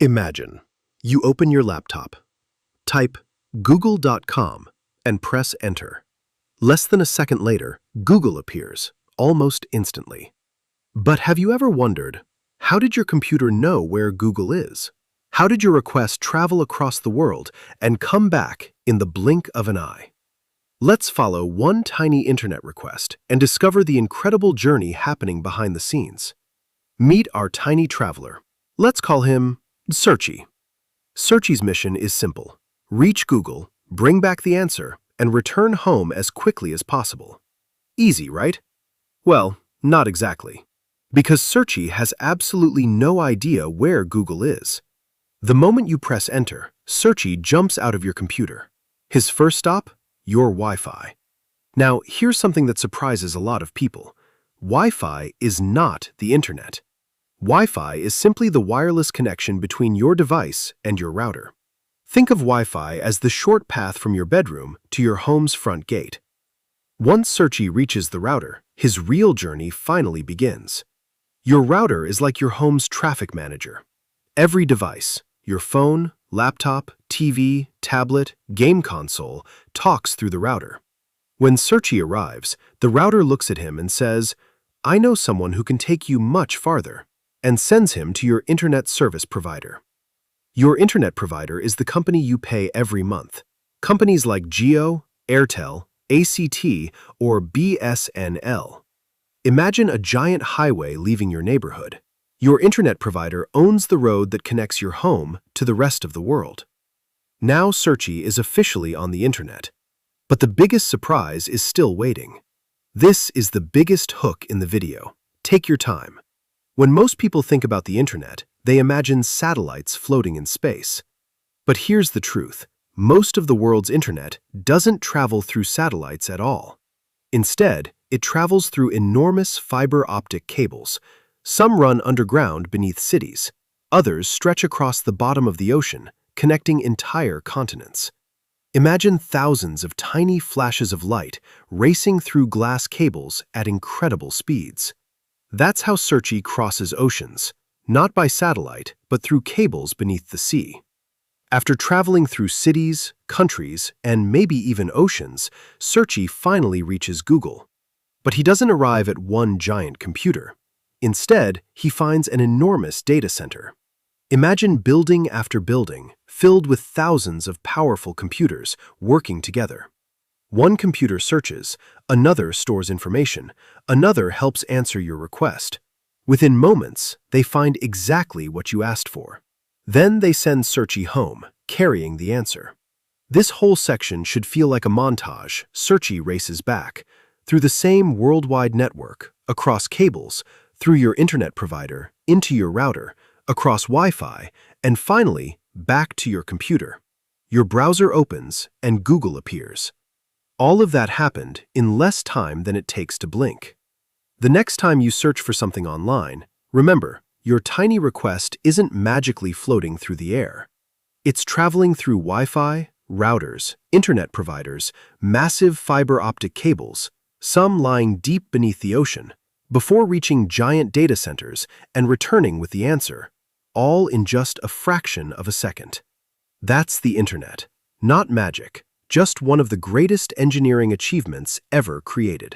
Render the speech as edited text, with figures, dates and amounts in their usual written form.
Imagine you open your laptop, type google.com, and press enter. Less than a second later, Google appears, almost instantly. But have you ever wondered, how did your computer know where Google is? How did your request travel across the world and come back in the blink of an eye? Let's follow one tiny internet request and discover the incredible journey happening behind the scenes. Meet our tiny traveler. Let's call him Searchy. Searchy's mission is simple: reach Google, bring back the answer, and return home as quickly as possible. Easy, right? Well, not exactly. Because Searchy has absolutely no idea where Google is. The moment you press enter, Searchy jumps out of your computer. His first stop? Your Wi-Fi. Now, here's something that surprises a lot of people. Wi-Fi is not the internet. Wi-Fi is simply the wireless connection between your device and your router. Think of Wi-Fi as the short path from your bedroom to your home's front gate. Once Searchy reaches the router, his real journey finally begins. Your router is like your home's traffic manager. Every device, your phone, laptop, TV, tablet, game console, talks through the router. When Searchy arrives, the router looks at him and says, "I know someone who can take you much farther," and sends him to your internet service provider. Your internet provider is the company you pay every month. Companies like Geo, Airtel, ACT, or BSNL. Imagine a giant highway leaving your neighborhood. Your internet provider owns the road that connects your home to the rest of the world. Now Searchy is officially on the internet. But the biggest surprise is still waiting. This is the biggest hook in the video. Take your time. When most people think about the internet, they imagine satellites floating in space. But here's the truth. Most of the world's internet doesn't travel through satellites at all. Instead, it travels through enormous fiber-optic cables. Some run underground beneath cities. Others stretch across the bottom of the ocean, connecting entire continents. Imagine thousands of tiny flashes of light racing through glass cables at incredible speeds. That's how Searchy crosses oceans, not by satellite, but through cables beneath the sea. After traveling through cities, countries, and maybe even oceans, Searchy finally reaches Google. But he doesn't arrive at one giant computer. Instead, he finds an enormous data center. Imagine building after building, filled with thousands of powerful computers working together. One computer searches, another stores information, another helps answer your request. Within moments, they find exactly what you asked for. Then they send Searchy home, carrying the answer. This whole section should feel like a montage. Searchy races back, through the same worldwide network, across cables, through your internet provider, into your router, across Wi-Fi, and finally, back to your computer. Your browser opens and Google appears. All of that happened in less time than it takes to blink. The next time you search for something online, remember, your tiny request isn't magically floating through the air. It's traveling through Wi-Fi, routers, internet providers, massive fiber-optic cables, some lying deep beneath the ocean, before reaching giant data centers and returning with the answer, all in just a fraction of a second. That's the internet, not magic, just one of the greatest engineering achievements ever created.